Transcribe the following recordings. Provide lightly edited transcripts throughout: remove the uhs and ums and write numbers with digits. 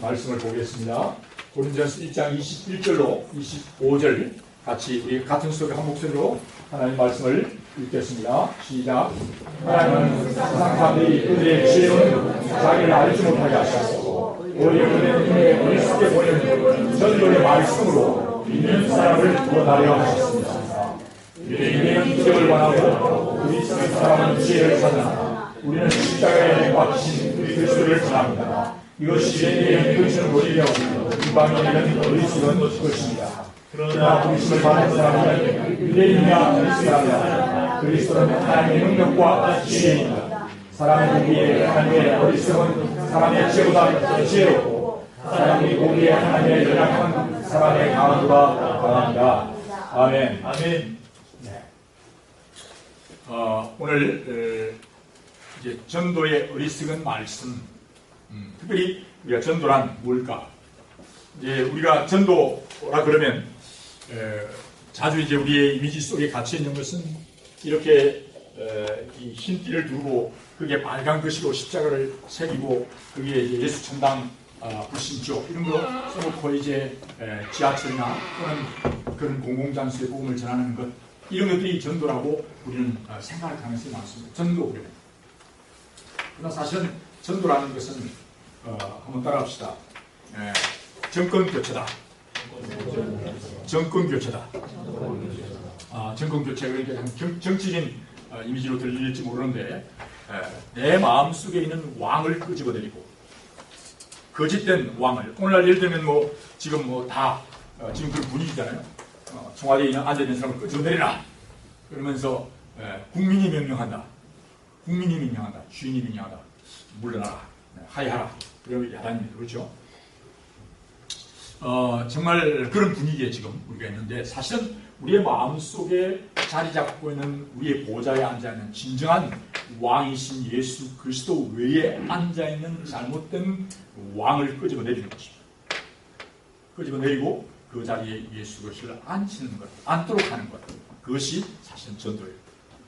말씀을 보겠습니다. 고린도전서 1장 21절로 25절 같이 우리 같은 수업의 한 목소리로 하나님 말씀을 읽겠습니다. 시작. 하나님은 세상 사람들이 그들의 지혜로는 자기를 알지 못하게 하셨고 오히려 그들의 힘에 어리석게 보이는 전도의 말씀으로 믿는 사람을 구원하려 하셨습니다. 유대인은 기적을 원하고 그리스도의 사람은 지혜를 찾으나 우리는 십자가에 박히신 그리스도를 전합니다. 이것이 유대인의 근심을 보이며 이방인에게는 어리석은 것입니다. 그러나 부르심을 받은 사람은 유대인이나 그리스도라면 그리스도는 하나님의 능력과 지혜입니다. 사람이 보기에 하나님의 어리석은 사람의 지혜보다 지혜롭고 사람이 보기에 하나님의 연약한 사람의 강함보다 강합니다. 아멘. 아멘. 네. 오늘 이제 전도의 어리석은 말씀. 특별히 우리가 전도란 뭘까? 이제 우리가 전도라 그러면 자주 이제 우리의 이미지 속에 갇혀 있는 것은 이렇게 이 흰 띠를 두고 그게 빨간 글씨로 십자가를 새기고 그게 이제 예수 천당 불신조 이런 거 써놓고 이제 지하철이나 또는 그런 공공장소에 복음을 전하는 것 이런 것들이 전도라고 우리는 생각할 가능성이 많습니다. 전도 그러면. 그러나 사실은 전도라는 것은 한번 따라합시다. 정권 교체다. 정권 교체다. 정권 교체가 그러니까 정치적인 이미지로 들릴지 모르는데 내 마음속에 있는 왕을 끄집어내리고 거짓된 왕을 오늘날 예를 들면 뭐 지금 뭐 다 지금 그런 분위기잖아요. 청와대에 있는 앉아있는 사람을 끄집어내리라 그러면서 국민이 명령한다. 국민이 명령한다. 주인이 명령한다. 물러나라. 하야하라. 그리고 야단입니다. 그렇죠? 정말 그런 분위기에 지금 우리가 있는데 사실은 우리의 마음속에 자리 잡고 있는 우리의 보좌에 앉아있는 진정한 왕이신 예수 그리스도 외에 앉아있는 잘못된 왕을 끄집어내리는 것입니다. 끄집어내리고 그 자리에 예수 그리스도를 앉히는 것, 앉도록 하는 것. 그것이 사실은 전도예요.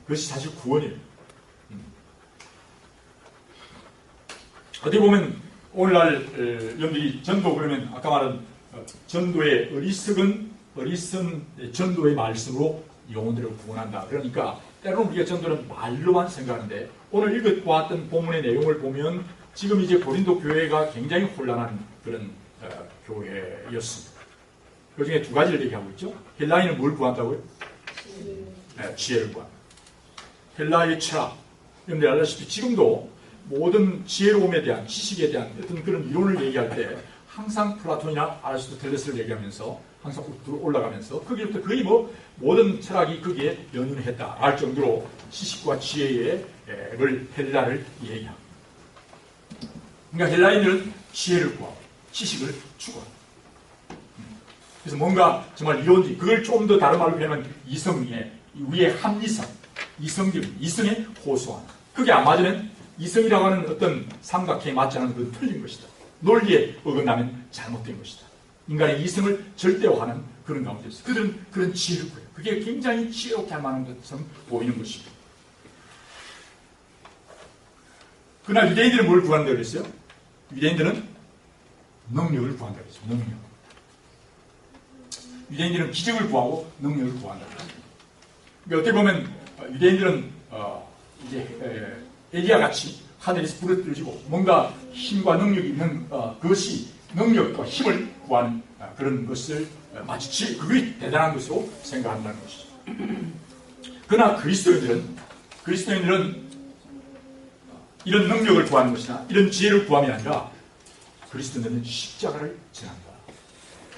그것이 사실 구원이에요. 어떻게 보면 오늘날 여러분들이 전도 그러면 아까 말한 전도의 어리석은 전도의 말씀으로 영혼들을 구원한다. 그러니까 때로는 우리가 전도는 말로만 생각하는데 오늘 읽어보았던 본문의 내용을 보면 지금 이제 고린도 교회가 굉장히 혼란한 그런 교회였습니다. 그 중에 두 가지를 얘기하고 있죠. 헬라인은 뭘 구한다고요? 지혜를 구한다. 헬라의 철학. 여러분들 알다시피 지금도 모든 지혜로움에 대한 지식에 대한 어떤 그런 이론을 얘기할 때 항상 플라톤이나 아리스토텔레스를 얘기하면서 항상 올라가면서 거기부터 거의 뭐 모든 철학이 거기에 연연했다 할 정도로 지식과 지혜를 헬라를 얘기합니다. 그러니까 헬라인들은 지혜를 구하고 지식을 추구합니다. 그래서 뭔가 정말 이론지 그걸 좀 더 다른 말로 표현하면 이성의 우리의 합리성, 이성적인 이성에 호소하는 그게 안 맞으면 이성이라고 하는 어떤 삼각형에 맞지 않는 것은 틀린 것이다. 논리에 어긋나면 잘못된 것이다. 인간의 이성을 절대화하는 그런 가운데 있어요. 그들은 그런 지혜를 구해요. 그게 굉장히 지혜롭게 할 만한 것처럼 보이는 것입니다. 그러나 유대인들은 뭘 구한다고 그랬어요? 유대인들은 능력을 구한다고 그랬어요. 능력. 유대인들은 기적을 구하고 능력을 구한다고 그랬어요. 그러니까 어떻게 보면 유대인들은 이제 엘리야 같이 하늘에서 불을 떨어지고 뭔가 힘과 능력이 있는 그것이 능력과 힘을 구하는 그런 것을 마치 그게 대단한 것으로 생각한다는 것이죠. 그러나 그리스도인들은 이런 능력을 구하는 것이나 이런 지혜를 구함이 아니라 그리스도인들은 십자가를 전한다.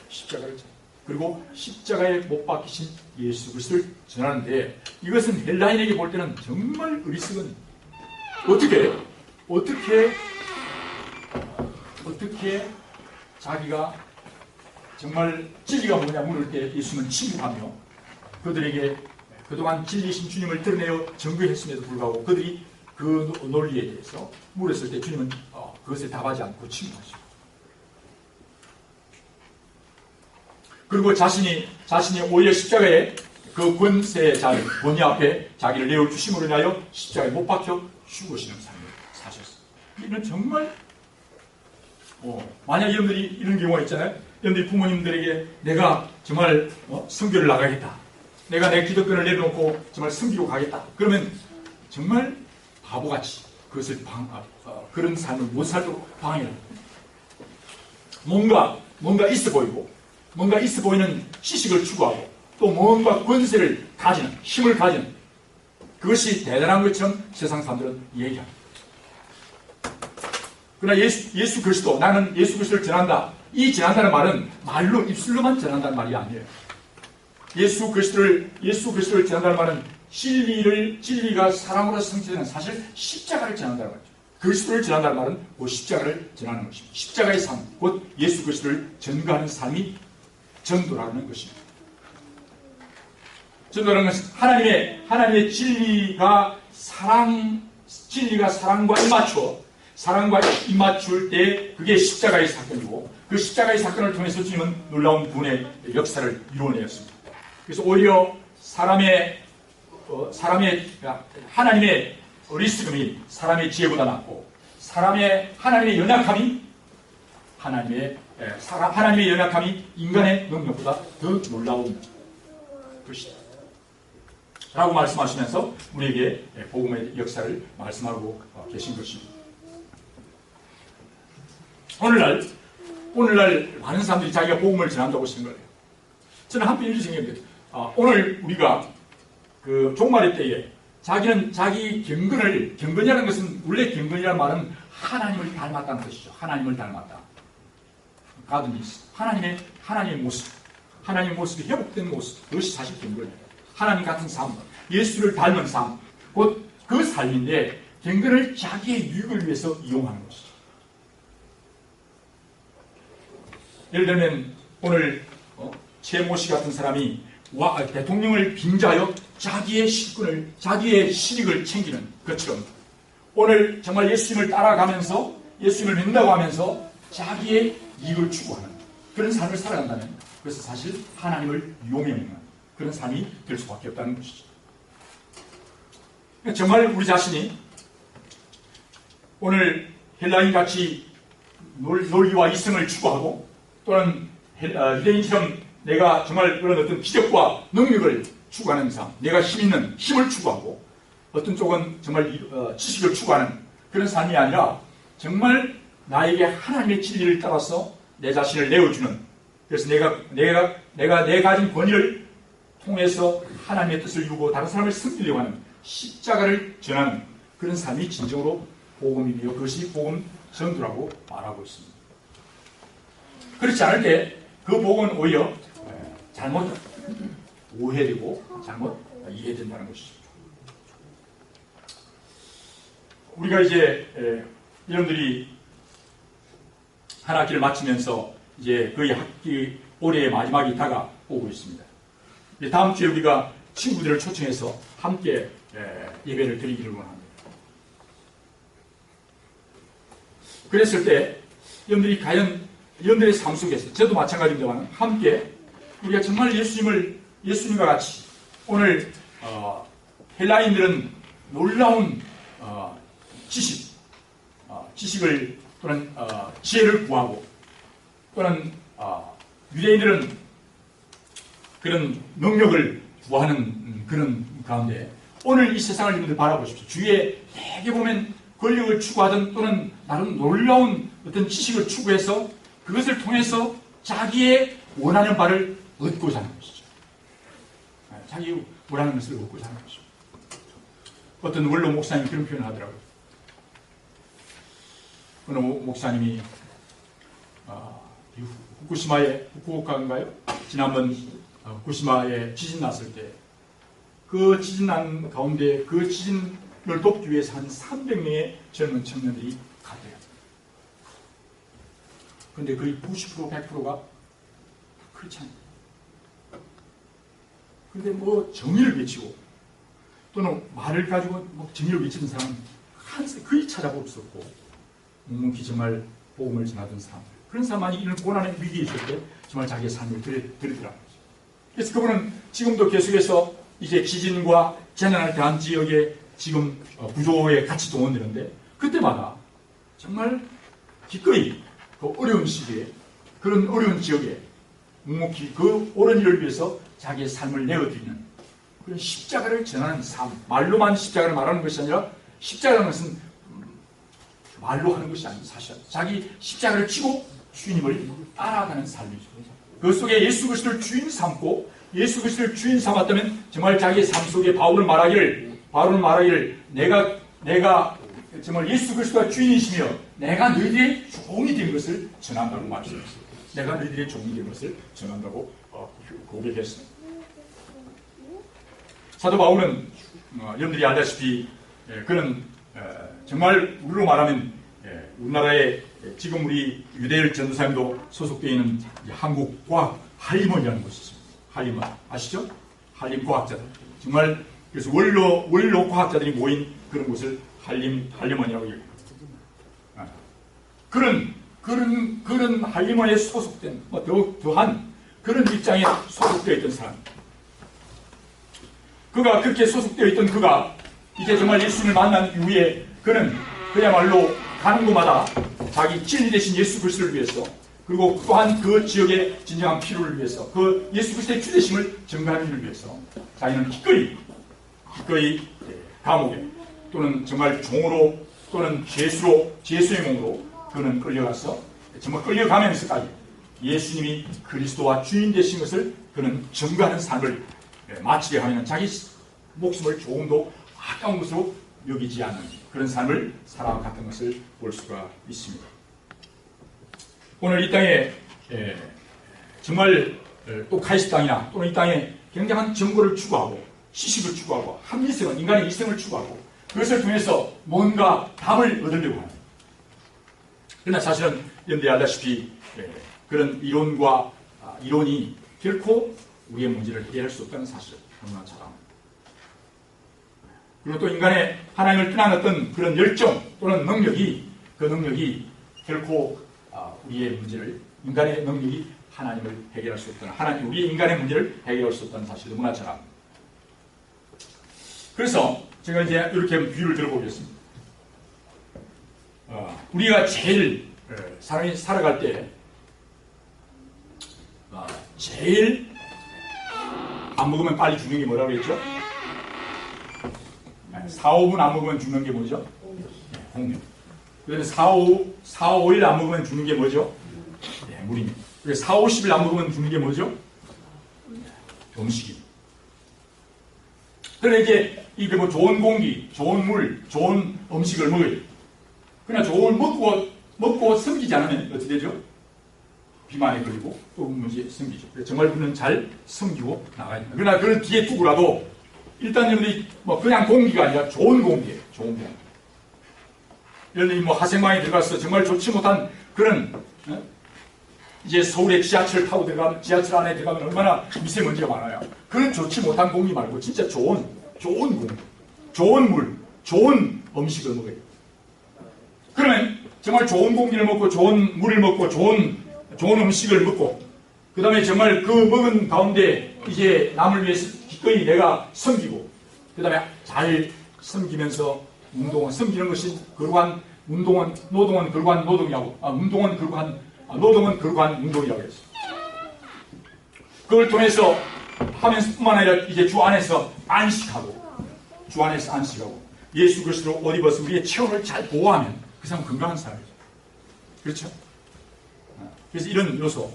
십자가를 전한다. 그리고 십자가에 못 박히신 예수 그리스도를 전하는데 이것은 헬라인에게 볼 때는 정말 어리석은 어떻게 자기가 정말 진리가 뭐냐 물을 때 예수는 침묵하며 그들에게 그동안 진리이신 주님을 드러내어 증거했음에도 불구하고 그들이 그 논리에 대해서 물었을 때 주님은 그것에 답하지 않고 침묵하시고 그리고 자신이 오히려 십자가에 그 권세의 자리, 권위 앞에 자기를 내어주심으로 인하여 십자가에 못 박혀 죽으시는 삶을 사셨습니다. 이는 정말 만약 여러분들이 이런 경우가 있잖아요. 여러분들이 부모님들에게 내가 정말 선교를 나가겠다. 내가 내 기득권을 내려놓고 정말 섬기고 가겠다. 그러면 정말 바보같이 그것을 그런 삶을 못 살도록 방해를 합니다. 뭔가 있어 보이고, 뭔가 있어 보이는 지식을 추구하고, 또 뭔가 권세를 가지는, 힘을 가지는, 그것이 대단한 것처럼 세상 사람들은 얘기합니다. 그러나 예수 그리스도, 나는 예수 그리스도를 전한다. 이 전한다는 말은 말로, 입술로만 전한다는 말이 아니에요. 예수 그리스도를 전한다는 말은 진리가 사랑으로 성취되는 사실 십자가를 전한다는 말이죠. 그리스도를 전한다는 말은 그 십자가를 전하는 것입니다. 십자가의 삶, 곧 예수 그리스도를 전가하는 삶이 전도라는 것입니다. 전도라는 것은 하나님의 진리가 사랑과 입맞출 때 그게 십자가의 사건이고, 그 십자가의 사건을 통해서 주님은 놀라운 구원의 역사를 이루어내었습니다. 그래서 오히려 하나님의 어리석음이 사람의 지혜보다 낫고, 하나님의 연약함이 인간의 능력보다 더 놀라운 것이다 라고 말씀하시면서 우리에게 복음의 역사를 말씀하고 계신 것입니다. 오늘날 많은 사람들이 자기가 복음을 전한다고 생각해요. 저는 한편 이렇게 생각합니다. 오늘 우리가 그 종말의 때에 자기는 자기 경건이라는 것은, 원래 경건이라는 말은 하나님을 닮았다는 것이죠. 하나님을 닮았다. 가든이스. 하나님의 모습이 회복된 모습. 그것이 사실 경건이에요. 하나님 같은 삶, 예수를 닮은 삶, 곧 그 삶인데, 경건을 자기의 유익을 위해서 이용하는 것이죠. 예를 들면 오늘 최모 씨 같은 사람이 대통령을 빙자하여 자기의 실익을 챙기는 것처럼, 오늘 정말 예수님을 따라가면서, 예수님을 믿는다고 하면서 자기의 이익을 추구하는 그런 삶을 살아간다면, 그것은 사실 하나님을 이용해내는 그런 삶이 될 수밖에 없다는 것이죠. 정말 우리 자신이 오늘 헬라인같이 논리와 이성을 추구하고, 또는 유대인처럼 내가 정말 그런 어떤 기적과 능력을 추구하는 삶, 내가 힘을 추구하고, 어떤 쪽은 정말 지식을 추구하는 그런 삶이 아니라, 정말 나에게 하나님의 진리를 따라서 내 자신을 내어주는, 그래서 내가 내 가진 권위를 통해서 하나님의 뜻을 이루고 다른 사람을 섬기려고 하는 십자가를 전하는 그런 삶이 진정으로 복음이며, 그것이 복음 전도라고 말하고 있습니다. 그렇지 않을 때 그 복음은 오히려 잘못 오해되고 잘못 이해된다는 것이죠. 우리가 이제 여러분들이 한 학기를 마치면서 이제 거의 학기 올해의 마지막이 다가오고 있습니다. 다음 주에 우리가 친구들을 초청해서 함께 예배를 드리기를 원합니다. 그랬을 때 여러분들이 과연 여러분들의 삶 속에서, 저도 마찬가지입니다만, 함께 우리가 정말 예수님과 같이 오늘 헬라인들은 놀라운 지식을 또는 지혜를 구하고, 또는 유대인들은 그런 능력을 구하는 그런 가운데, 오늘 이 세상을 여러분들 바라보십시오. 주위에 대개 보면 권력을 추구하든, 또는 나름 놀라운 어떤 지식을 추구해서 그것을 통해서 자기의 원하는 바를 얻고자 하는 것이죠. 자기 원하는 것을 얻고자 하는 것이죠. 어떤 원로 목사님이 그런 표현을 하더라고요. 어느 목사님이 후쿠시마인가요? 지난번 후쿠시마에 지진 났을 때, 그 지진 난 가운데 그 지진을 돕기 위해서 한 300명의 젊은 청년들이 갔대요. 그런데 거의 90%, 100%가 그렇지 않아요. 그런데 뭐 정의를 외치고, 또는 말을 가지고 뭐 정의를 외치는 사람은 거의 찾아볼 수 없고, 묵묵히 정말 복음을 전하던 사람, 그런 사람만이 이런 고난의 위기에 있을 때 정말 자기의 삶을 드리더라고요. 그래서 그분은 지금도 계속해서 이제 지진과 재난을 당한 지역에 지금 구조에 같이 동원되는데, 그때마다 정말 기꺼이 그 어려운 시기에, 그런 어려운 지역에 묵묵히 그 옳은 일을 위해서 자기의 삶을 내어드리는 그런 십자가를 전하는 삶. 말로만 십자가를 말하는 것이 아니라 십자가라는 것은 말로 하는 것이 아니고 사실 자기 십자가를 지고 주님을 따라가는 삶이죠. 그 속에 예수 그리스도를 주인 삼고 예수 그리스도를 주인 삼았다면 정말 자기의 삶 속에 바울은 말하기를 내가 정말 예수 그리스도가 주인이시며 내가 너희들의 종이 된 것을 전한다고 말씀했어요. 내가 너희들의 종이 된 것을 전한다고 고백했습니다. 사도 바울은 여러분들이 알다시피 그는 정말 우리로 말하면 우리나라에 지금 우리 유대일 전도사님도 소속되어 있는 한국과학 한림원이라는 곳이 있습니다. 한림원 아시죠? 한림과학자들 정말 그래서 원로 과학자들이 모인 그런 곳을 한림원이라고 얘기합니다. 그런 한림원에 소속된 더한 그런 입장에 소속되어 있던 사람. 그가 그렇게 소속되어 있던 그가 이제 정말 예수님을 만난 이후에 그는 그야말로 가는 곳마다 자기 진리 대신 예수 그리스도를 위해서 그리고 또한 그 지역의 진정한 필요를 위해서 그 예수 그리스도의 주대심을 증거하는 일을 위해서 자기는 기꺼이 감옥에 또는 정말 종으로 또는 죄수의 몸으로 그는 끌려가서 정말 끌려가면서까지 예수님이 그리스도와 주인 되신 것을 그는 증거하는 삶을 마치게 하면 자기 목숨을 조금도 아까운 것으로 여기지 않는 그런 삶을 살아갔던 것을 볼 수가 있습니다. 오늘 이 땅에 정말 또 카이스트 땅이나 또는 이 땅에 굉장한 정보를 추구하고 지식을 추구하고 합리성은 인간의 이성을 추구하고 그것을 통해서 뭔가 답을 얻으려고 합니다. 그러나 사실은 여러분들이 알다시피 그런 이론이 결코 우리의 문제를 해결할 수 없다는 사실을 너무나 잘 압니다. 그리고 또 인간의 하나님을 떠난 어떤 그런 열정 또는 그 능력이 결코 우리의 문제를 인간의 능력이 하나님을 해결할 수 없다는 우리의 인간의 문제를 해결할 수 없다는 사실을 너무나 잘 압니다. 그래서 제가 이제 이렇게 비유를 들어보겠습니다. 우리가 제일 사람이 살아갈 때 제일 안 먹으면 빨리 죽는 게 뭐라고 했죠? 4, 5분 안 먹으면 죽는 게 뭐죠? 공명. 그래서 4, 5일 안 먹으면 죽는 게 뭐죠? 물입니다. 그래서 4, 50일 안 먹으면 죽는 게 뭐죠? 음식입니다. 그러나 이제 이게 뭐 좋은 공기, 좋은 물, 좋은 음식을 먹어요. 그러나 좋은 먹고 섬기지 않으면 어떻게 되죠? 비만에 걸리고 또 문제 섬기죠. 정말 우리는 잘 섬기고 나가야 됩니다. 그러나 그런 뒤에 두고라도 일단 여러분들이 뭐 그냥 공기가 아니라 좋은 공기예요. 좋은 공기. 여러분들이 뭐 화생방에 들어가서 정말 좋지 못한 그런 이제 서울에 지하철 안에 들어가면 얼마나 미세먼지가 많아요. 그런 좋지 못한 공기 말고 진짜 좋은 공기, 좋은 물, 좋은 음식을 먹어요. 그러면 정말 좋은 공기를 먹고 좋은 물을 먹고 좋은 음식을 먹고 그 다음에 정말 그 먹은 가운데 이제 남을 위해서 기꺼이 내가 섬기고 그 다음에 잘 섬기면서 섬기는 것이 노동은 그러한 노동이라고 노동은 그러한 운동이라고 했어요. 그걸 통해서 하면서 뿐만 아니라 이제 주 안에서 안식하고 예수 그리스도로 옷 입어서 우리의 체온을 잘 보호하면 그 사람은 건강한 사람이죠. 그렇죠? 그래서 이런 요소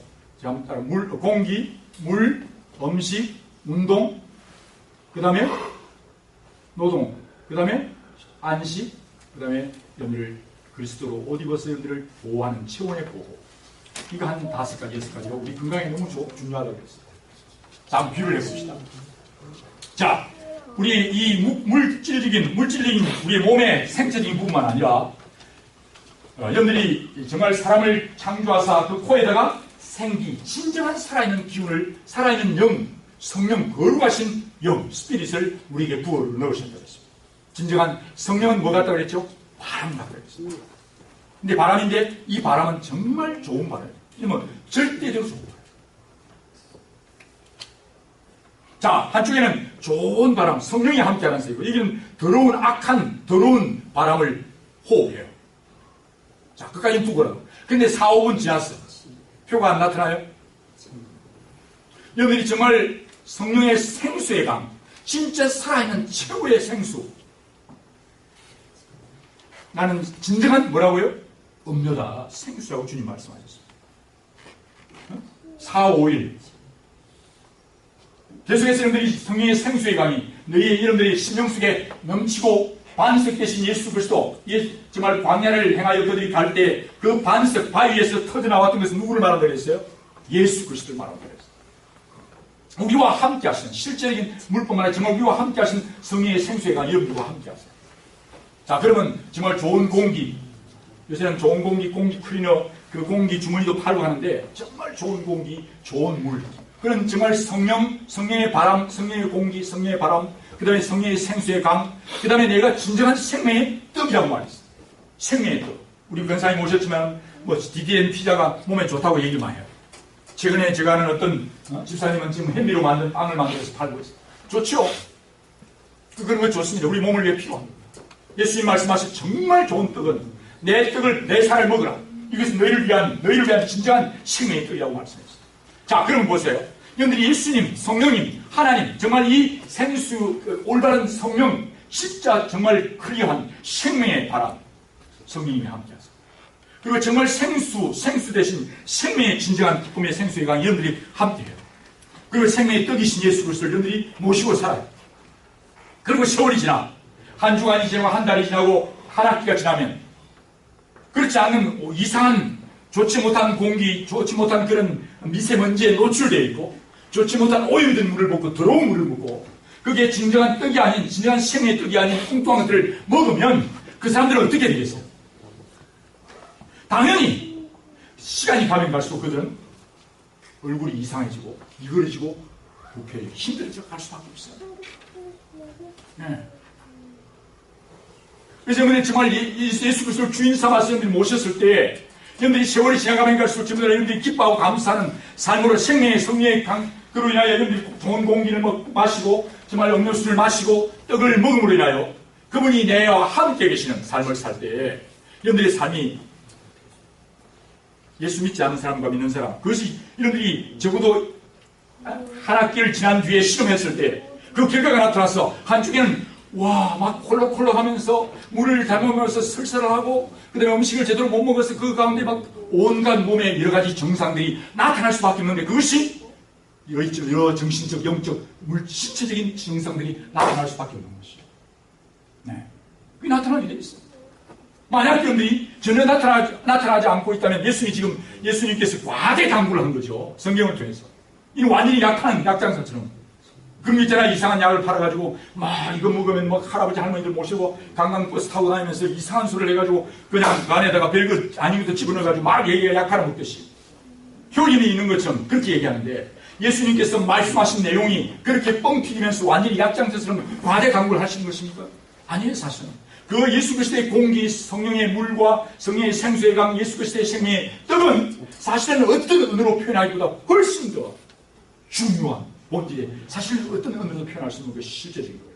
공기, 물, 음식, 운동 그 다음에 노동 그 다음에 안식 그 다음에 여러분들 그리스도로 옷 입어서 여러분들을 보호하는 체온의 보호 이거 한 5가지, 6가지가 우리 건강에 너무 중요하다고 했어요. 자, 한번 비유를 해봅시다. 자, 우리 이 물질적인 우리의 몸의 생체적인 부분만 아니라 여러분들이 정말 사람을 창조하사 그 코에다가 진정한 살아있는 기운을, 살아있는 영, 성령, 거룩하신 영, 스피릿을 우리에게 부어 넣으셨다고 했습니다. 진정한 성령은 뭐 같다고 그랬죠? 바람 같다고 했습니다. 근데 바람인데 이 바람은 정말 좋은 바람이에요. 이러면 절대적으로 좋은 바람. 자, 한쪽에는 좋은 바람, 성령이 함께하는 세이고 여기는 더러운 바람을 호흡해요. 자, 끝까지 두고라도. 근데 4, 5분 지났어. 표가 안 나타나요? 여러분들이 정말 성령의 생수의 강, 진짜 살아있는 최고의 생수. 나는 진정한 뭐라고요? 음료다, 생수라고 주님 말씀하셨어요. 4, 5일. 계속해서 여러분들이 성령의 생수의 강이 너희의 여러분들의 심령 속에 넘치고 반석 대신 예수 그리스도, 정말 광야를 행하여 그들이 갈 때 그 반석 바위에서 터져나왔던 것은 누구를 말한다고 했어요? 예수 그리스도를 말한다고 했어요. 우리와 함께 하시는, 실제적인 물뿐만 아니라 정말 우리와 함께 하시는 성령의 생수의 강이 여러분들과 함께 하세요. 자, 그러면 정말 좋은 공기, 요새는 좋은 공기, 공기 클리너, 그 공기 주머니도 팔고 하는데 정말 좋은 공기, 좋은 물, 그런 정말 성령의 바람, 성령의 공기, 성령의 바람, 그 다음에 성령의 생수의 강, 그 다음에 내가 진정한 생명의 떡이라고 말했어요. 생명의 떡. 우리 권사님 오셨지만 뭐 DDN 피자가 몸에 좋다고 얘기를 많이 해요. 최근에 제가 아는 어떤 집사님은 지금 햄리로 만든 빵을 만들어서 팔고 있어요. 좋죠? 그런 거 좋습니다. 우리 몸을 위해 필요합니다. 예수님 말씀하신 정말 좋은 떡은 내 떡을 내 살을 먹으라. 이것은 너희를 위한 진정한 생명의 떡이라고 말씀했어요. 자, 그러면 보세요. 여러분들이 예수님, 성령님, 하나님, 정말 이 생수, 올바른 성령, 진짜 정말 클리어한 생명의 바람, 성령님이 함께하세요. 그리고 정말 생수 대신 생명의 진정한 기쁨의 생수의 강, 여러분들이 함께해요. 그리고 생명의 떡이신 예수 그리스도를 여러분들이 모시고 살아요. 그리고 세월이 지나, 한 주간이 지나고 한 달이 지나고 한 학기가 지나면, 그렇지 않은 이상한 좋지 못한 공기, 좋지 못한 그런 미세먼지에 노출되어 있고, 좋지 못한 오염된 물을 먹고 더러운 물을 먹고, 그게 진정한 떡이 아닌, 진정한 생명의 떡이 아닌 엉뚱한 것들을 먹으면 그 사람들은 어떻게 되겠어요? 당연히 시간이 가면 갈수록 그들은 얼굴이 이상해지고 이그러지고 부패해 힘들어져 갈 수밖에 없어요. 네. 그래서 여러분들 정말 예수 그리스도를 주인 삼아서 여러분들이 모셨을 때 여러분들이 세월이 지나가면 갈수록 여러분들이 기뻐하고 감사하는 삶으로 생명의 성령의 그로 인하여 여러분들이 좋은 공기를 마시고 정말 음료수를 마시고 떡을 먹음으로 인하여 그분이 내와 함께 계시는 삶을 살 때 여러분들의 삶이 예수 믿지 않는 사람과 믿는 사람, 그것이 여러분들이 적어도 한 학기를 지난 뒤에 실험했을 때 그 결과가 나타나서 한쪽에는 와, 막 콜록콜록 하면서 물을 담으면서 설사하고 그 다음에 음식을 제대로 못 먹어서 그 가운데 막 온갖 몸에 여러 가지 증상들이 나타날 수밖에 없는데 그것이 여러 정신적, 영적, 신체적인 증상들이 나타날 수밖에 없는 것이죠. 네. 그게 나타나게 돼 있어요. 만약 여러분들이 전혀 나타나지 않고 있다면 예수님께서 과대 당부를 한 거죠. 성경을 통해서. 이 완전히 약한 약장사처럼. 그럼 있잖아, 이상한 약을 팔아가지고 막 이거 먹으면 막 할아버지 할머니들 모시고 관광버스 타고 다니면서 이상한 소리를 해가지고 그냥 그 안에다가 별거 아닌 것도 집어넣어가지고 막 얘기가 약 하나 먹듯이 효림이 있는 것처럼 그렇게 얘기하는데 예수님께서 말씀하신 내용이 그렇게 뻥 튀기면서 완전히 약장사처럼 과대 강구를 하시는 것입니까? 아니에요, 사실은. 그 예수 그리스도의 공기, 성령의 물과 성령의 생수의 강, 예수 그리스도의 생명의 떡은 사실은 어떤 언어로 표현하기보다 훨씬 더 중요한 본질에 사실 어떤 언어로 표현할 수 있는 것이 실제적인 거예요.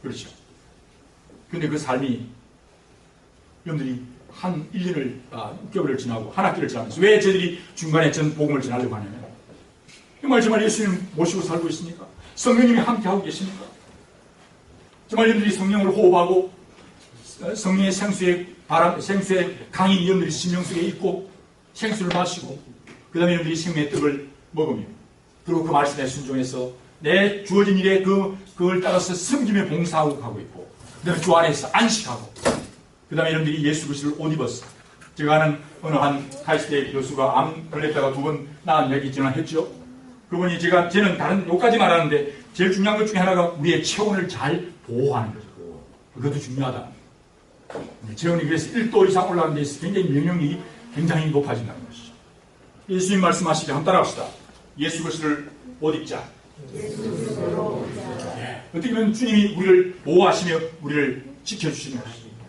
그렇죠. 그런데 그 삶이 여러분들이 한 1년을, 6개월을 지나고 한 학기를 지나면서 왜 저들이 중간에 전 복음을 전하려고 하냐면 정말 예수님 모시고 살고 있습니까? 성령님이 함께하고 계십니까? 정말 여러분들이 성령을 호흡하고 성령의 생수의 바람, 생수의 강인 여러분들이 심령 속에 있고 생수를 마시고 그 다음에 여러분들이 생명의 떡을 먹으며 그리고 그 말씀에 순종해서 내 주어진 일에 그걸 따라서 섬김에 봉사하고 가고 있고 그 다음에 주 안에서 안식하고 그 다음에 여러분들이 예수 그리스도를 옷 입었어. 제가 아는 어느 한 카이스트 교수가 암 걸렸다가 2번 나은 얘기 전화했죠. 그분이 저는 다른 요까지 말하는데 제일 중요한 것 중에 하나가 우리의 체온을 잘 보호하는 거죠. 그것도 중요하다. 체온이 그래서 1도 이상 올라가는 데 있어서 굉장히 면역력이 굉장히 높아진다는 것이죠. 예수님 말씀하시기 한번 따라합시다. 예수 그리스도를 옷 입자. 어떻게 보면 주님이 우리를 보호하시며 우리를 지켜주시는 것입니다.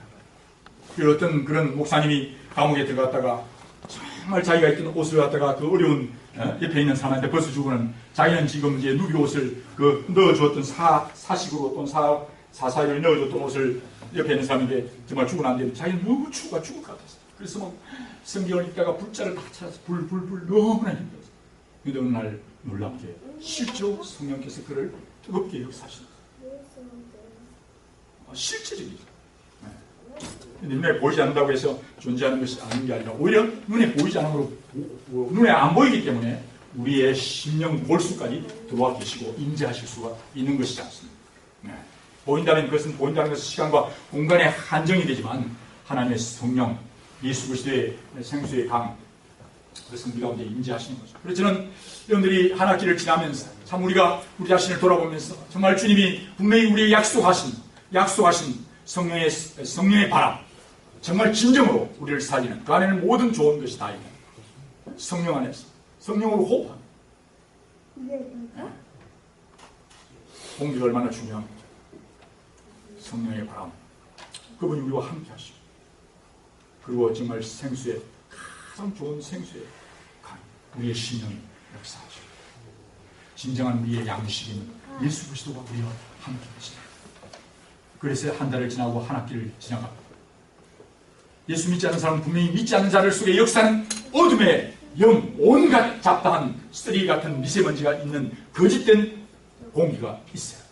그 어떤 그런 목사님이 감옥에 들어갔다가 정말 자기가 입던 옷을 갖다가 그 어려운 옆에 있는 사람한테 벗어주고는 자기는 지금 이제 누비 옷을 넣어주었던 사식으로 또는 사사이를 넣어줬던 옷을 옆에 있는 사람에게 정말 주고 난 뒤에 자기는 너무 추가 죽을 것 같았어요. 그래서 막 성경을 읽다가 불자를 다 찾아서 불 너무나 힘들었어요. 근데 어느 날 놀랍게 실제로 성령께서 그를 뜨겁게 역사하시는 거예요. 실제적이죠. 네. 눈에 보이지 않는다고 해서 존재하는 것이 아닌 게 아니라 오히려 눈에 보이지 않는 걸로 눈에 안 보이기 때문에 우리의 심령 골수까지 들어와 계시고 임재하실 수가 있는 것이지 않습니까? 네. 보인다는 것은 보인다는 것은 시간과 공간에 한정이 되지만 하나님의 성령 예수 그리스도의 생수의 강 그것은 우리 가운데 임재하시는 거죠. 그래서 저는 여러분들이 한 학기를 지나면서 참 우리가 우리 자신을 돌아보면서 정말 주님이 분명히 우리의 약속하신 성령의 바람 정말 진정으로 우리를 살리는 그 안에는 모든 좋은 것이 다 있는 성령 안에서 성령으로 호흡하는 공기가 얼마나 중요합니까? 성령의 바람 그분이 우리와 함께 하시고 그리고 정말 생수의 가장 좋은 생수의 강 우리의 심령이 역사하시고 진정한 우리의 양식인 예수 그리스도가 우리와 함께 하시다. 그래서 한 달을 지나고 한 학기를 지나갑니다. 예수 믿지 않는 사람은 분명히 믿지 않는 자들 속에 역사는 어둠의 영 온갖 잡다한 쓰레기 같은 미세먼지가 있는 거짓된 공기가 있어요.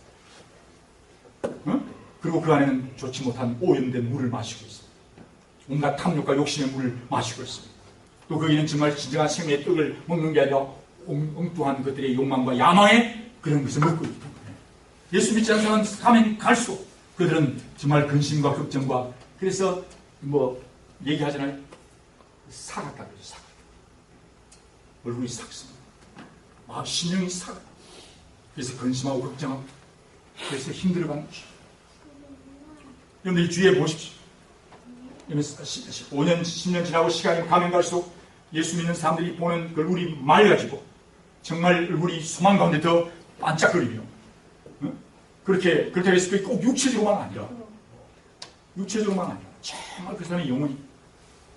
그리고 그 안에는 좋지 못한 오염된 물을 마시고 있어요. 온갖 탐욕과 욕심의 물을 마시고 있습니다. 또 거기는 정말 진정한 생명의 떡을 먹는 게 아니라 엉뚱한 것들의 욕망과 야망의 그런 것을 먹고 있기 때문에 예수 믿지 않는 사람은 가면 갈수록 그들은 정말 근심과 걱정과 그래서 얘기하잖아요. 사갔다 그러죠. 사갔다. 얼굴이 삭습니다. 심령이 사갔다. 그래서 근심하고 걱정하고 그래서 힘들어가는 것이죠. 여러분들이 주위에 보십시오. 5년, 10년 지나고 시간이 가면 갈수록 예수 믿는 사람들이 보는 그 얼굴이 맑아지고 정말 얼굴이 소망 가운데 더 반짝거리며 그렇게 해서 꼭 육체적으로만 아니라 정말 그 사람의 영혼이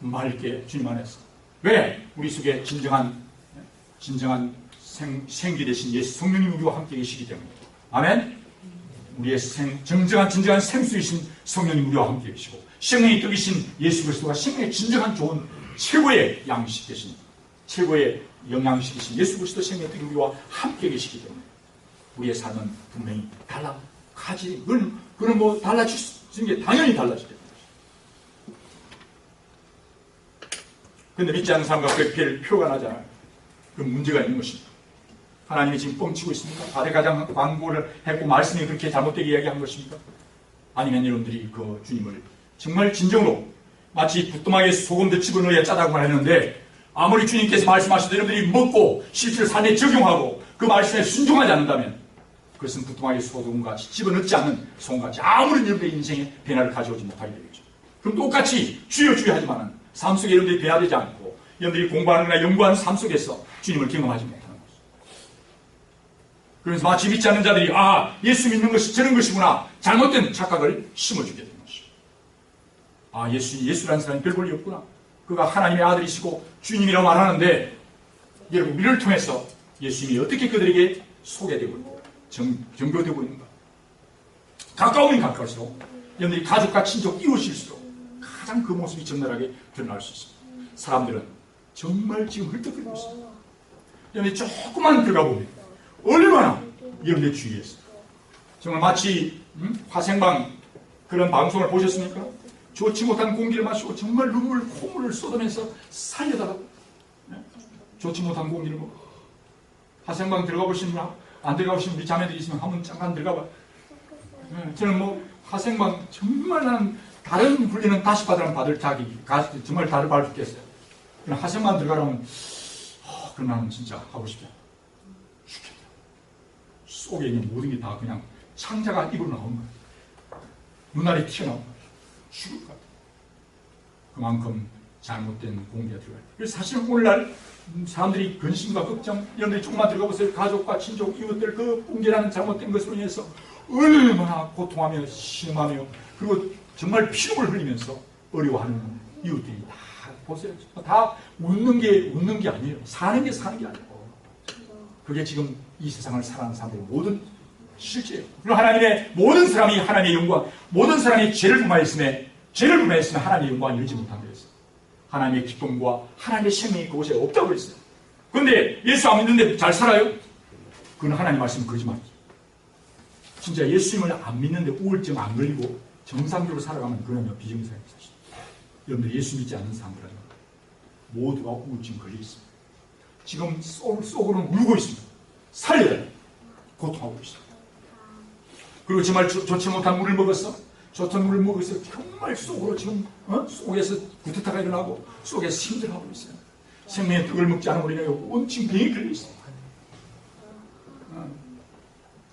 맑게 주님 안에서 왜? 우리 속에 진정한 생기 되신 예수 성령님 우리와 함께 계시기 때문에 아멘? 우리의 진정한 생수이신 성령님 우리와 함께 계시고 생명의 떡이신 예수 그리스도가 생명의 진정한 좋은 최고의 양식 되신 최고의 영양식이신 예수 그리스도 생명의 떡이 우리와 함께 계시기 때문에 우리의 삶은 분명히 달라가지 그건 달라지는 게 당연히 달라지게 됩니다. 그런데 믿지 않는 사람과 별 표가 나잖아요. 그 문제가 있는 것입니다. 하나님이 지금 뻥치고 있습니까? 바데가장 광고를 했고 말씀이 그렇게 잘못되게 이야기한 것입니까? 아니면 여러분들이 그 주님을 정말 진정으로 마치 부뚜막에 소금 더 집어넣어야 짜다고만 했는데 아무리 주님께서 말씀하셔도 여러분들이 먹고 실제로 삶에 적용하고 그 말씀에 순종하지 않는다면 그것은 부뚜막에 소금같이 집어넣지 않는 소금같이 아무런 여러분의 인생에 변화를 가져오지 못하게 되겠죠. 그럼 똑같이 주여 하지만은 삶 속에 여러분들이 변화되지 않고 여러분들이 공부하는거나 연구하는 삶 속에서 주님을 경험하지 못하는 거죠. 그래서 마치 믿지 않는 자들이 예수 믿는 것이 저런 것이구나 잘못된 착각을 심어주게 되는 것이죠. 예수라는 사람이 별 볼일 없구나. 그가 하나님의 아들이시고 주님이라고 말하는데 여러분 우리를 통해서 예수님이 어떻게 그들에게 소개되고 있고 전교되고 있는가. 가까우면 가까울수록 여러분들이 가족과 친족 이웃일수록 가장 그 모습이 적나라하게 드러날 수 있습니다. 사람들은 정말 지금 헐떡거리고 있습니다. 여러분들이 조금만 들어가 보면 얼마나 여러분들 주위에서 정말 마치 화생방 그런 방송을 보셨습니까? 좋지 못한 공기를 마시고 정말 콧물을 쏟으면서 살려달라고 좋지 못한 공기를 먹고 화생방 들어가 보시는 분 안 들어가 보시는 우리 자매들이 있으면 한번 잠깐 들어가 봐요. 저는 화생방 정말 나는 다른 훈련은 다시 받을 자기 정말 다른 받을 죽겠어요. 그냥 화생방 들어가라면 그럼 나는 진짜 하고 싶다. 죽겠다. 속에 있는 모든 게 다 그냥 창자가 입으로 나온 거야. 눈알이 튀어나온 거야. 죽을 것 같아. 그만큼 잘못된 공기가 들어가요. 그래서 사실 오늘날 사람들이 근심과 걱정 이런 데 조금만 들어가 보세요. 가족과 친족, 이웃들 그 공기라는 잘못된 것으로 인해서 얼마나 고통하며 심하며 그리고 정말 피눈을 흘리면서 어려워하는 이웃들이 다 보세요. 다 웃는 게 아니에요. 사는 게 아니에요. 그게 지금 이 세상을 살아가는 사람들의 모든 실제예요. 그리고 하나님의 모든 사람이 하나님의 영광, 모든 사람이 죄를 범하였으면 하나님의 영광을 이루지 못한 거였어요. 하나님의 기쁨과 하나님의 생명이 그곳에 없다고 그랬어요. 그런데 예수 안 믿는데 잘 살아요? 그건 하나님 말씀 거짓말이죠. 진짜 예수님을 안 믿는데 우울증 안 걸리고 정상적으로 살아가면 그러면 비정상이에요. 사실. 여러분들 예수 믿지 않는 사람들은 모두가 우울증 걸려 있습니다. 지금 속으로는 울고 있습니다. 살려야 돼. 고통하고 있습니다. 그리고 정말 좋지 못한 물을 먹었어. 좋던 물을 먹어서 정말 속으로 지금 속에서 구태타가 일어나고 속에서 힘들어하고 있어요. 생명의 떡을 먹지 않으면 우리가 온통 병이 걸려 있어요.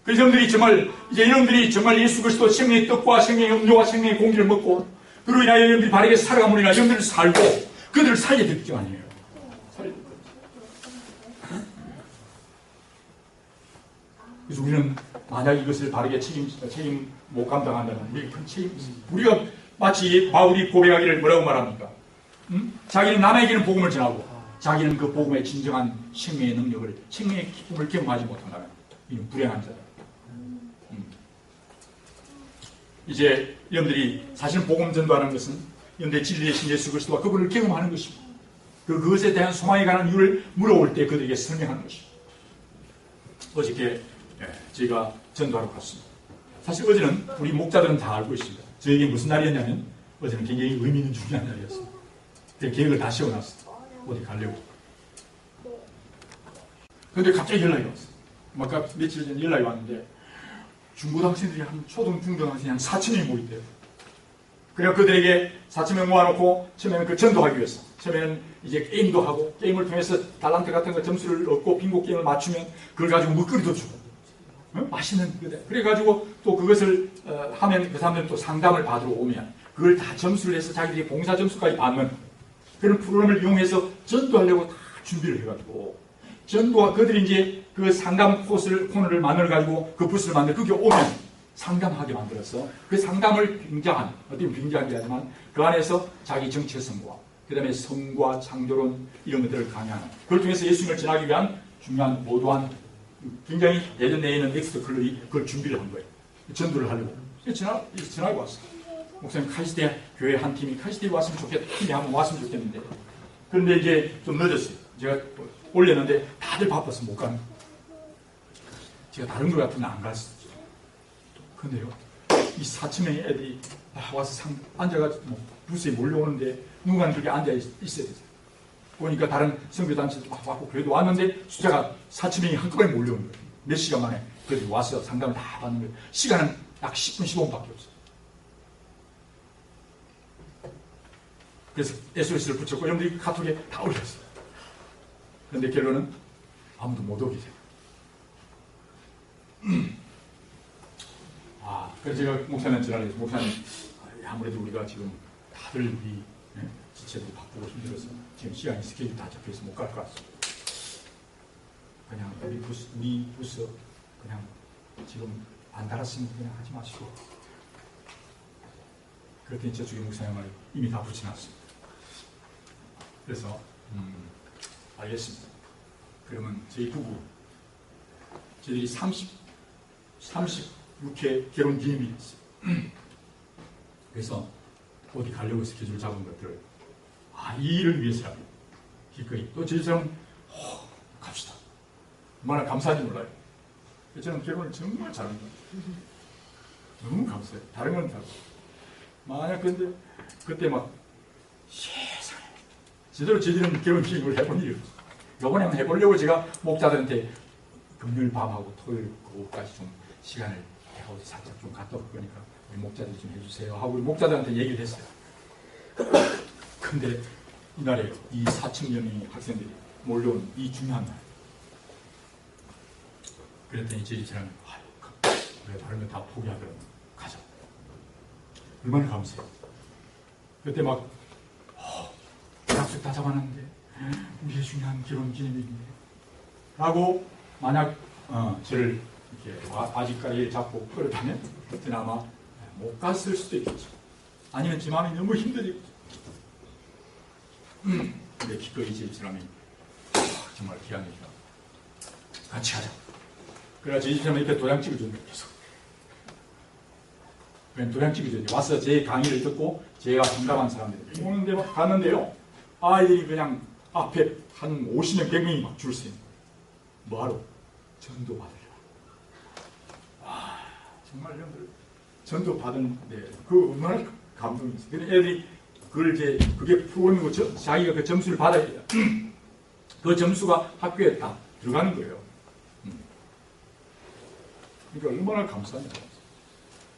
그래서 여러분들이 정말 이제 여러분들이 정말 예수 그리스도 생명의 떡과 생명의 음료와 생명의 공기를 먹고 그로 인하여 여러분들이 바르게 살아가면 우리가 여러분들을 살고 그들을 살려야 될 거 아니에요. 그래서 우리는 만약 이것을 바르게 책임 못 감당한다면 우리에게 큰 책임이 있습니다. 우리가 마치 바울이 고백하기를 뭐라고 말합니까? 자기는 남에게는 복음을 전하고 자기는 그 복음의 진정한 생명의 능력을 생명의 기쁨을 경험하지 못한다면 이는 불행한 자다. 이제 여러분들이 사실 복음 전도하는 것은 여러분들의 진리의 신 예수 그리스도와 그분을 경험하는 것입니다. 그것에 대한 소망에 관한 이유를 물어볼 때 그들에게 설명하는 것입니다. 어저께 제가 전도하러 갔습니다. 사실 어제는 우리 목자들은 다 알고 있습니다. 저에게 무슨 날이었냐면 어제는 굉장히 의미 있는 중요한 날이었습니다. 그래서 계획을 다 세워놨어요. 어디 가려고. 그런데 갑자기 연락이 왔어요. 아까 며칠 전에 연락이 왔는데 중고등학생들이 한 중고등학생이 한 4,000명이 모였대요. 그래서 그들에게 4,000명 모아놓고 처음에는 그 전도하기 위해서 처음에는 이제 게임도 하고 게임을 통해서 달란트 같은 거 점수를 얻고 빙고 게임을 맞추면 그걸 가지고 먹거리도 주고 맛있는 거다. 그래가지고 또 그것을 하면 그 사람들은 또 상담을 받으러 오면 그걸 다 점수를 해서 자기들이 봉사 점수까지 받는 그런 프로그램을 이용해서 전도하려고 다 준비를 해가지고 전도와 그들이 이제 그 상담 코너를 만들어가지고 그 부스를 만들어 거기 오면 상담하게 만들어서 그 상담을 빙자한 어떻게 빙자하게 하지만 그 안에서 자기 정체성과 그 다음에 성과 창조론 이런 것들을 강의하는 그걸 통해서 예수님을 전하기 위한 중요한 보도한 굉장히 예전 내에 있는 넥스트 클럽이 그걸 준비를 한 거예요. 전도를 하려고. 전화가 왔어요. 목사님 카이스트 교회 한 팀이 카이스트에 왔으면 좋겠다. 팀이 한번 왔으면 좋겠는데. 그런데 이제 좀 늦었어요. 제가 올렸는데 다들 바빠서 못 가는 거예요. 제가 다른 교 같으면 안 갔어요. 그런데요. 이 4,000명의 애들이 와서 앉아가지고 부스에 몰려오는데 누군가는 그렇게 앉아 있어야 되죠. 보니까 다른 선교단체도 막 왔고 교회도 왔는데 숫자가 4,000명이 한꺼번에 몰려오는 거예요. 몇 시간 만에 그래서 와서 상담을 다 받는 거예요. 시간은 약 10분, 15분밖에 없어요. 그래서 SOS를 붙였고 여러분들이 카톡에 다 올렸어요. 그런데 결론은 아무도 못 오게 돼요. 그래서 제가 목사님한테 전화를 해서 목사님 아무래도 우리가 지금 다들 우리 지체도 바쁘고 힘들어서 지금 시간이 스케줄 다 잡혀서 못 갈 것 같습니다. 그냥 우리 부스 그냥 지금 안 달았으면 그냥 하지 마시고 그랬더니 저쪽에 목사님을 이미 다 붙여놨습니다. 그래서 알겠습니다. 그러면 저희 부부 저희들이 36회 결혼 기념일이었어요. 그래서 어디 가려고 스케줄 잡은 것들을 이 일을 위해서라면 기꺼이 또 저희처럼 갑시다. 얼마나 감사한지 몰라요. 저는 결혼을 정말 잘한 거예요. 너무 감사해요. 다른 건 다르고 만약 근데 그때 막 세상에 제대로 저희들은 결혼 기획을 해본 일이 없어요. 요번에 한번 해보려고 제가 목자들한테 금요일 밤하고 토요일 오후까지 좀 시간을 해가지고 살짝 좀 갔다 올 거니까 우리 목자들이 좀 해주세요 하고 우리 목자들한테 얘기를 했어요. 근데 이날에 이 4,000명의 학생들이 몰려온 이 중요한 날 그랬더니 저희 사람이 우리가 다른 거 다 포기하더라도 가자. 얼마나 감사해요. 그때 막 약속 다 잡아놨는데 우리의 중요한 결혼 기념일인데 라고 만약 저를 이렇게 아직까지 잡고 끌어다면 그때는 아마 못 갔을 수도 있겠죠. 아니면 제 마음이 너무 힘들겠죠. 근데 기꺼이 제 사람이 정말 귀한 일이다. 같이 하자. 그래서 제 집사람이 이렇게 도장 찍어줬는데 계속. 그냥 도장 찍어줘야 돼. 와서 제 강의를 듣고 제가 상담한 사람들이 오는데 갔는데요. 아이들이 그냥 앞에 한 50명, 100명이 막 줄 서 있는. 뭐하러? 전도 받으려. 와, 정말 여러분들 전도 받은데 그 얼마나 감동이 있어요. 근데 애들이 그걸 이제 그게 프로그램인 거죠. 자기가 그 점수를 받아야 돼요. 그 점수가 학교에 다 들어가는 거예요. 그러니까 얼마나 감사하냐.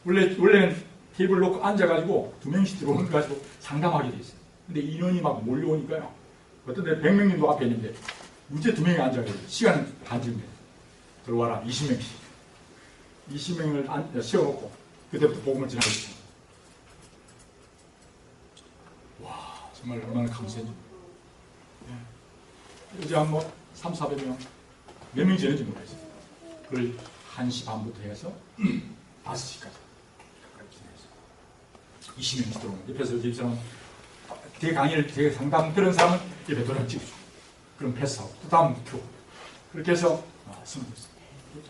원래는 테이블 놓고 앉아가지고 2명씩 들어오는 거 가지고 상담하게 돼 있어요. 근데 인원이 막 몰려오니까요. 어떤 데 100명님도 앞에 있는데 문제 2명이 앉아가지고 시간은 반쯤 들어와라 20명씩. 20명을 세워놓고 그때부터 복음을 전하고 있습니다. 와, 정말 얼마나 감사해요. 이제 한 뭐 3, 400명 몇 명이 되는지 모르겠어요. 그걸 1시 반부터 해서 5시까지 20명씩 들어오면 옆에서 이제 사람 대 강의를 대 상담 들은 사람은 옆에 도장 찍어주고 그럼 패스하고 또 다음 표 그렇게 해서 승부했어요.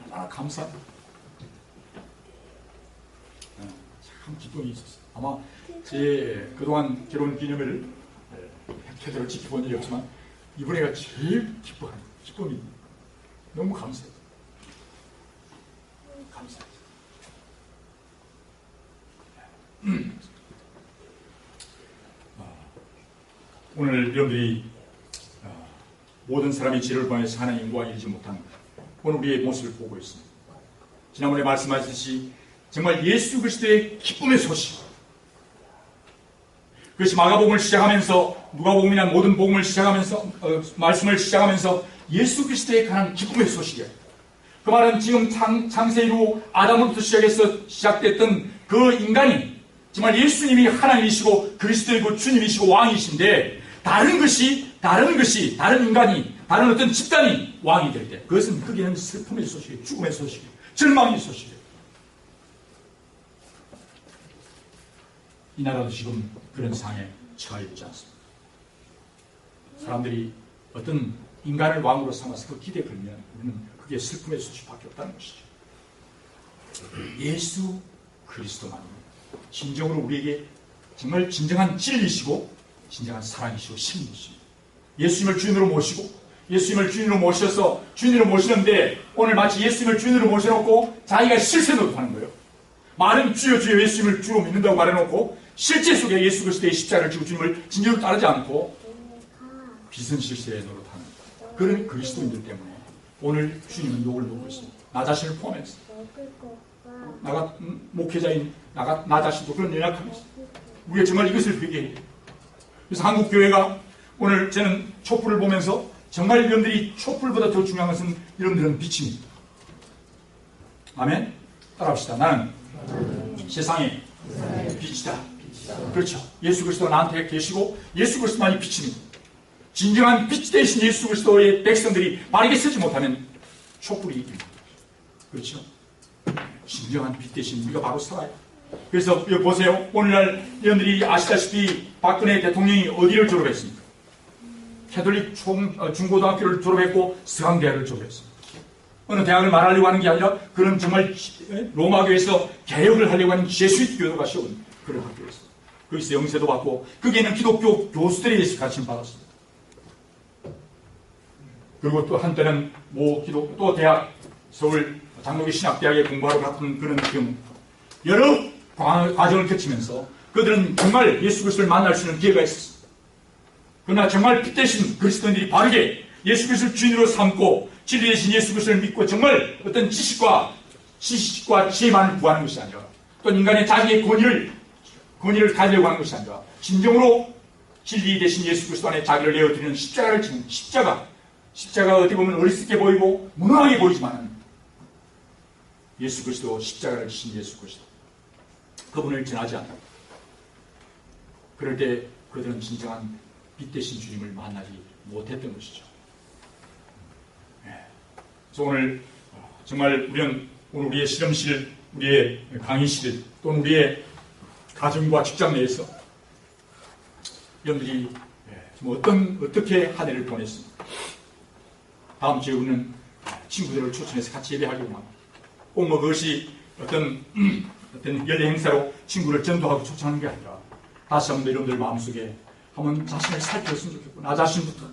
얼마나 감사합니다. 참 기쁨이 있었어요. 아마 제 그동안 결혼 기념일을 제대로 지켜본 적이 없지만 이번에가 제일 기뻐하는 기쁨이 너무 감사해요. 감사해요. 오늘 여러분들이 모든 사람이 죄를 범해서 하나님 영광을 이루지 못한 오늘 우리의 모습을 보고 있습니다. 지난번에 말씀하셨듯이 정말 예수 그리스도의 기쁨의 소식, 그것이 마가복음을 시작하면서 누가복음이나 모든 복음을 시작하면서 말씀을 시작하면서 예수 그리스도에 관한 기쁨의 소식이에요. 그 말은 지금 창세기로 아담으로부터 시작해서 시작됐던 그 인간이 정말 예수님이 하나님이시고 그리스도이고 주님이시고 왕이신데 다른 인간이 다른 어떤 집단이 왕이 될 때 그것은 거기는 슬픔의 소식이에요. 죽음의 소식이에요. 절망의 소식이에요. 이 나라도 지금 그런 상황에 처해 있지 않습니다. 사람들이 어떤 인간을 왕으로 삼아서 그 기대에 걸면 우리는 그게 슬픔의 소식밖에 없다는 것이죠. 예수 그리스도만입니다. 진정으로 우리에게 정말 진정한 진리시고 진정한 사랑이시고 신이시고 예수님을 주인으로 모시고 예수님을 주인으로 모셔서 주인으로 모시는데 오늘 마치 예수님을 주인으로 모셔놓고 자기가 실세 노릇하는 거예요. 말은 주여 주여 예수님을 주로 믿는다고 말해놓고 실제 속에 예수 그리스도의 십자가를 지고 주님을 진정으로 따르지 않고 비선 실세에 노릇하는 그런 그리스도인들 때문에 오늘 주님은 욕을 먹고 있습니다. 나 자신을 포함해서 목회자인 나 자신도 그런 연약함이 있어요. 우리가 정말 이것을 회개해야 돼요. 그래서 한국 교회가 오늘 저는 촛불을 보면서 정말 여러분들이 촛불보다 더 중요한 것은 여러분들은 빛입니다. 아멘? 따라합시다. 나는 세상의 빛이다. 그렇죠. 예수 그리스도가 나한테 계시고 예수 그리스도만이 빛입니다. 진정한 빛 대신 예수 그리스도의 백성들이 바르게 쓰지 못하면 촛불이 입니다. 그렇죠. 진정한 빛 대신 우리가 바로 살아요. 그래서 여기 보세요. 오늘날 여러분들이 아시다시피 박근혜 대통령이 어디를 졸업했습니까? 캐톨릭 중고등학교를 졸업했고 서강대학을 졸업했습니다. 어느 대학을 말하려고 하는 게 아니라 그런 정말 로마교에서 개혁을 하려고 하는 제수이트 교도가 세운 그런 학교였습니다. 거기서 영세도 받고 거기에는 기독교 교수들에 의해서 가르침을 받았습니다. 그리고 또 한때는 또 대학 서울 장로교 신학대학에 공부하러 갔던 그런 경우 여러 과정을 거치면서 그들은 정말 예수 그리스도를 만날 수 있는 기회가 있었습니다. 그러나 정말 빛 대신 그리스도인들이 바르게 예수 그리스도를 주인으로 삼고 진리 대신 예수 그리스도를 믿고 정말 어떤 지식과 지혜만을 구하는 것이 아니라 또 인간의 자기의 권위를 가지려고 하는 것이 아니라 진정으로 진리 대신 예수 그리스도 안에 자기를 내어드리는 십자가를 지는 십자가가 어떻게 보면 어리석게 보이고 무능하게 보이지만 예수 그리스도 십자가를 지신 예수 그리스도 그분을 지나지 않는다. 그럴 때 그들은 진정한 빛 대신 주님을 만나지 못했던 것이죠. 그래서 오늘 정말 우리는 오늘 우리의 실험실, 우리의 강의실 또는 우리의 가정과 직장 내에서 여러분들이 어떻게 한 해를 보냈습니까? 다음 주에 우리는 친구들을 초청해서 같이 예배하려고 합니다. 꼭 그것이 어떤 연례 행사로 친구를 전도하고 초청하는 게 아니라 다시 한번 여러분들 마음속에 한번 자신을 살펴봤으면 좋겠고, 나 자신부터,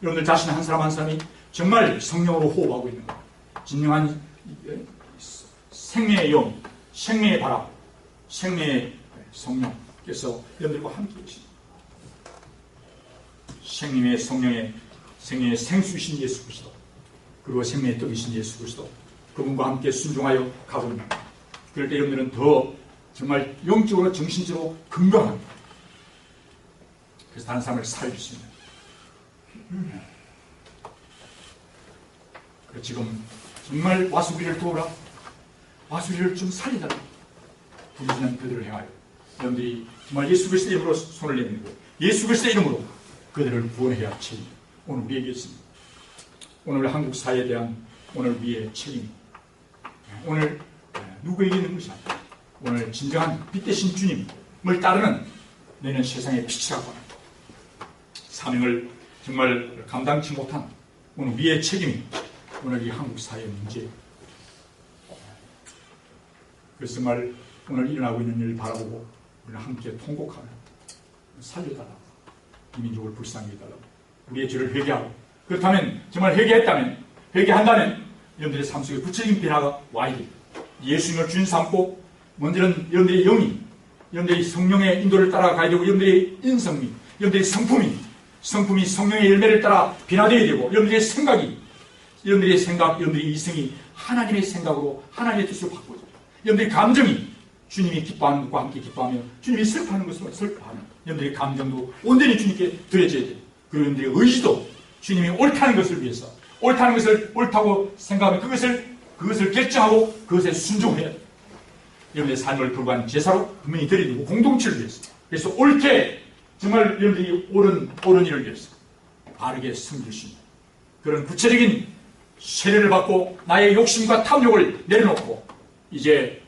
여러분들 자신 한 사람 한 사람이 정말 성령으로 호흡하고 있는 거예요. 진정한 생명의 영, 생명의 바람, 생명의 성령께서 여러분들과 함께 계십니다. 생명의 성령의 생명의 생수이신 예수 그리스도, 그리고 생명의 떡이신 예수 그리스도, 그분과 함께 순종하여 가고 있는 겁니다. 그럴 때 여러분들은 더 정말 영적으로 정신적으로 건강합니다. 그래서 다른 사람을 살릴 수 있는. 그래서 지금 정말 와수기를 도우라, 와수기를 좀 살리달라, 부르짖는 그들을 향하여 여러분들이 정말 예수 그리스도의 이름으로 손을 내밀고 예수 그리스도의 이름으로 그들을 구원해야 할 책임, 오늘 우리에게 있습니다. 오늘 한국 사회에 대한 오늘 우리의 책임, 오늘 누구에게 있는 것이 아니라 오늘 진정한 빛 대신 주님을 따르는 너희는 세상의 빛이라고 합니다. 사명을 정말 감당치 못한 오늘 우리의 책임이 오늘 이 한국 사회의 문제. 그래서 정말 오늘 일어나고 있는 일을 바라보고 우리는 함께 통곡하며 살려달라고, 이 민족을 불쌍히 해달라고, 우리의 죄를 회개하고, 그렇다면 정말 회개한다면 여러분들의 삶 속에 구체적인 변화가 와야 됩니다. 예수님을 주인 삼고 먼저는 여러분들의 영이, 여러분들의 성령의 인도를 따라가야 되고, 여러분들의 인성미, 여러분들의 성품이 성령의 열매를 따라 변화되어야 되고, 여러분들의 생각이, 여러분들의 생각, 여러분들의 이성이 하나님의 생각으로 하나님의 뜻으로 바꿔져요. 여러분들의 감정이 주님이 기뻐하는 것과 함께 기뻐하며 주님이 슬퍼하는 것으로 슬퍼하는, 여러분들의 감정도 온전히 주님께 드려져야 돼요. 그리고 여러분들의 의지도 주님이 옳다는 것을 위해서, 옳다는 것을 옳다고 생각하면 그것을 결정하고 그것에 순종해야 돼요. 여러분의 삶을 불과한 제사로 분명히 드리고 공동체를 위해서, 그래서 옳게 정말 여러분들이 옳은 일을 위해서 바르게 섬길 수 있는 그런 구체적인 세례를 받고 나의 욕심과 탐욕을 내려놓고 이제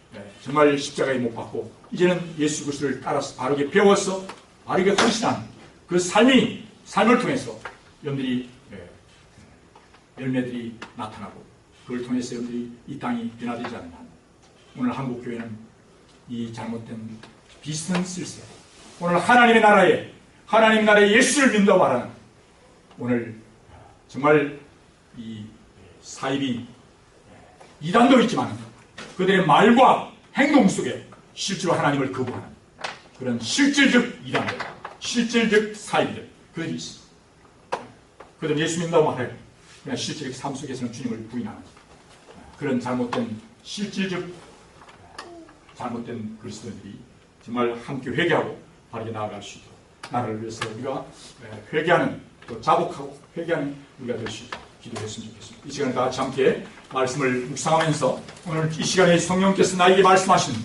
정말 십자가에 못 박고 이제는 예수 그리스도를 따라서 바르게 배워서 바르게 헌신한 그 삶을 통해서 여러분들이 열매들이 나타나고 그걸 통해서 여러분들이 이 땅이 변화되지 않는 한 오늘 한국교회는 이 잘못된 비슷한 실세, 오늘 하나님 나라에 예수를 믿는다고 말하는 오늘 정말 이 사입이 이단도 있지만 그들의 말과 행동 속에 실제로 하나님을 거부하는 그런 실질적 이단들, 실질적 사입들, 그들이 있습니다. 그들은 예수 믿는다고 말해요. 그냥 실질적 삶 속에서는 주님을 부인하는 그런 잘못된 그리스도인들이 정말 함께 회개하고 바르게 나아갈 수 있도록 나라를 위해서 우리가 회개하는, 또 자복하고 회개하는 우리가 될 수 있도록 기도했으면 좋겠습니다. 이 시간에 다 같이 함께 말씀을 묵상하면서 오늘 이 시간에 성령께서 나에게 말씀하신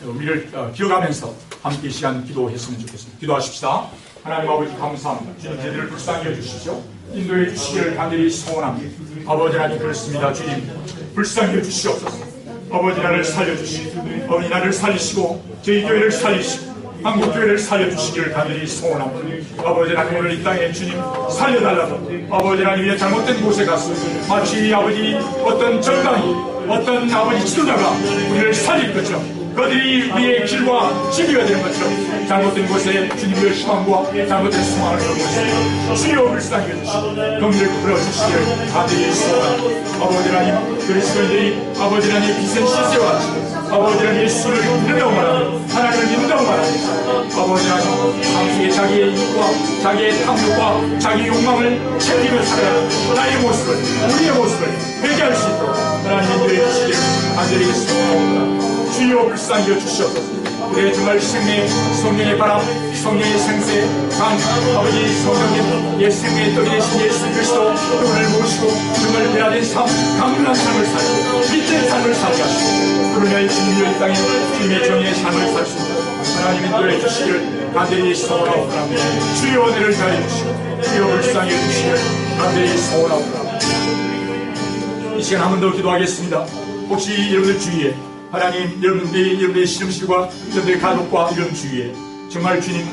우리를 기억하면서 함께 이 시간 기도했으면 좋겠습니다. 기도하십시다. 하나님 아버지 감사합니다. 주님 저희들을 불쌍히 여주시죠. 인도해 주시기를 간절히 소원합니다. 아버지 하나님 그렇습니다. 주님 불쌍히 여주시옵소서. 아버지 나를 살려주시고 아버지 나를 살리시고 저희 교회를 살리시고 한국교회를 살려주시기를 간절히 소원합니다. 아버지 하나님 오늘 이 땅에 주님 살려달라고 아버지 하나님의 잘못된 곳에 가서 마치 아버지 어떤 정당이 어떤 아버지 지도자가 우리를 살릴 것처럼 그들이 우리의 길과 진리가 되는 것처럼 잘못된 곳에 주님의 희망과 잘못된 소망을 걸고 있습니다. 주여 불쌍히 해주시고 긍휼을 풀어주시기를 간절히 소원합니다. 아버지 하나님 그리스도인들이 아버지 하나님의 빛은 시세와 같이 아버지 하나님 예수를 믿는다고 말하며 하나님을 믿는다고 말하며 아버지 하나님 삶속에 자기의 이익과 자기의 탐욕과 자기의 욕망을 챙기며 살아가는 나의 모습을 우리의 모습을 회개할 수 있도록 하나님 인도해 주시기를 간절히 소원합니다. 주여 불쌍히 여주시옵소서. 우리의 정말 생명의 성령의 바람, 성령의 생수의 강, 아버지 성령의 생명의 떡이 되신 예수 그리스도 그분을 모시고 정말 변화된 삶, 강건한 삶을 살고 빛된 삶을 살게 하시고 그분을 위하여 주님의 이 땅에 주님의 정의의 삶을 살 수 있도록 하나님 인도해 주시기를 간절히 소원하옵나니 주여 은혜를 다해 주시고 주여 불쌍히 해주시기를 간절히 소원하옵나니 이 시간 한 번 더 기도하겠습니다. 혹시 여러분들 주위에 하나님 여러분들의 실험실과 여러분들의 가족과 이런 주위에 정말 주님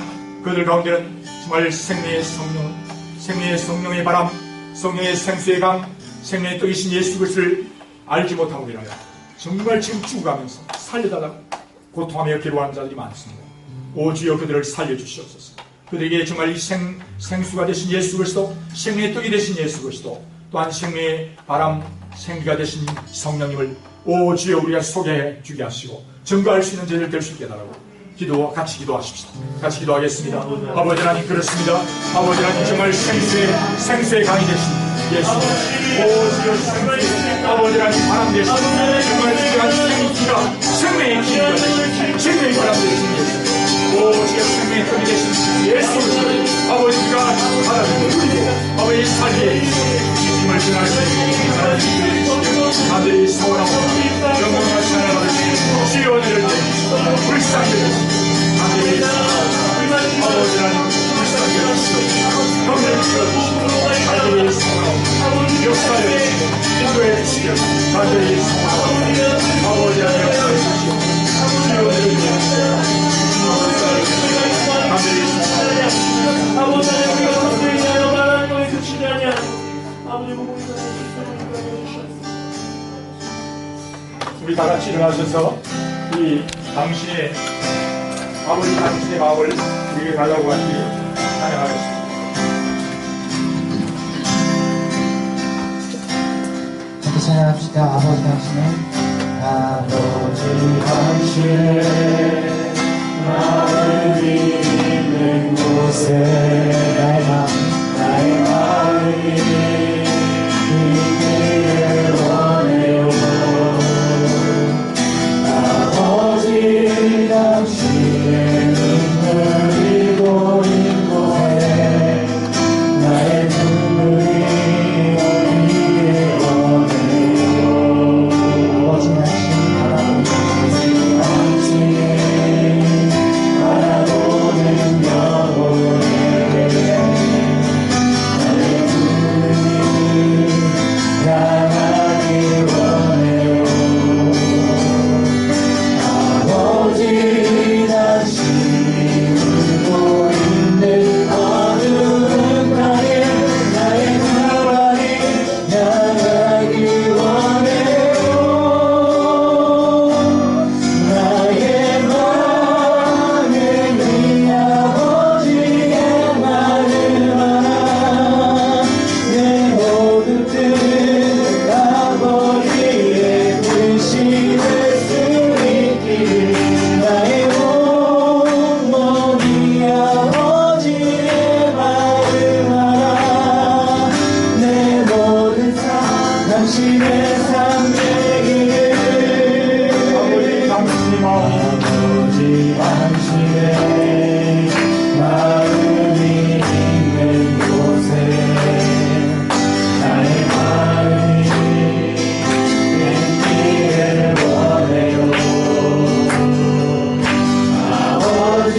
그들 가운데는 정말 생명의 성령의 바람, 성령의 생수의 강, 생명의 떡이신 예수 그리스도를 알지 못하고 일하여 정말 지금 죽어가면서 살려달라고 고통하며 괴로워하는 자들이 많습니다. 오 주여 그들을 살려주시옵소서. 그들에게 정말 이 생수가 되신 예수 그리스도, 생명의 떡이 되신 예수 그리스도, 또한 생명의 바람, 생기가 되신 성령님을 오 주여 우리가 소개해 주게 하시고 증거할 수 있는 저희들 될 수 있게 달라고 같이 기도하십시다. 같이 기도하겠습니다. 아버지 하나님 그렇습니다. 아버지 하나님 정말 생수의 강이 되신 예수, 오 주여 생수의 아버지 하나님 바람 되신 정말 진정한 생기가 생명의 기가 되신 생명의 바람 되신 예수, 오 주여 생명의 떡이 되신 예수 그리스도 아버지가 받아들고 누리고 아버지 살리에 힘을 전하시는 하나님 아들이 소원하옵니다. 영광과 찬양을 받으시고 주여 은혜를 내주시고 불쌍히 여기시고 아들이 아버지 하나님 불쌍히 여기시고 영광을 주시고 아들이 소원하옵니다. 역사에 인도해 주시고 아들이 소원하옵니다. 아버지 하나님 역사해 주시고 주여 은혜를 내주시고 아들이 소원하옵니다. 아버지 하나님 선생님 하여 말한 거에 그치지 아니하니 아버지 보고 있는 우리 다 같이 일어나셔서 이 당신의 아버지 당신의 마음을 우리에게 달라고 하시기 찬양하겠습니다. 함께 찬양합시다. 아버지 당신의 마음이 있는 곳에 나의 마음이 있기를 원해요. 아버지 당신의 눈물이 고인 곳에 나의 눈물이 고이길 원해요. 아버지 당신 바라보는 영혼에게 나의 눈물이 향하길 원해요. 아버지 당신이 울고 있는 어두운 땅에 나의 가발이 향하길 원해요. 나의 마음을 네 아버지의 말을 알아 내 모든 뜻 아버지의 뜻이 될 수 있기를 나의 온몸이 아버지의 말을 알아 내 모든 삶 당신의 삶 되기를 아버지 당신의 마음 아버지 당신의 마음이 있는 곳에 나의 마음이 있기를 원해요. 아버지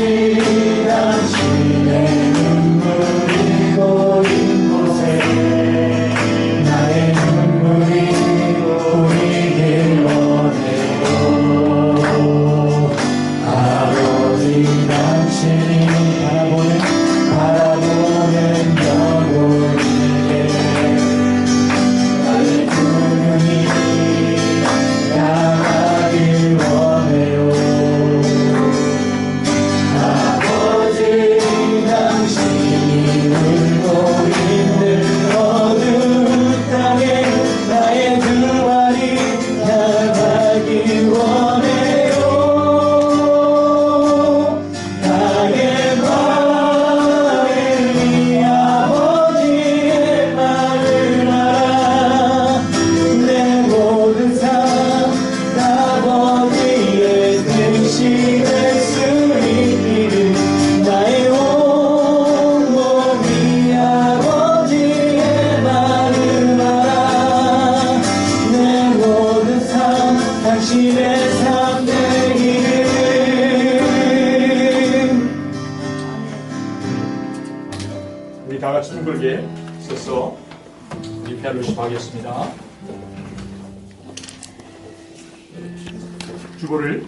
당신의 눈물이 고인 곳에 나의 눈물이 고이길 원해요. 아버지 당신이 바라보는 영혼에게 나의 두 눈이 향하길 원해요. 아버지 당신이 울고 있는 어두운 땅에 나의 두 발이 향하길 원해요. 나의 마음을 이 아버지의 말을 알아 내 모든 삶 아버지의 뜻이 될 수 있기를 나의 온몸이 아버지의 말을 알아 내 모든 삶 당신의 삶 되기를. 우리 다 같이 둥글게 서서 우리 펠로십 하겠습니다. 주보를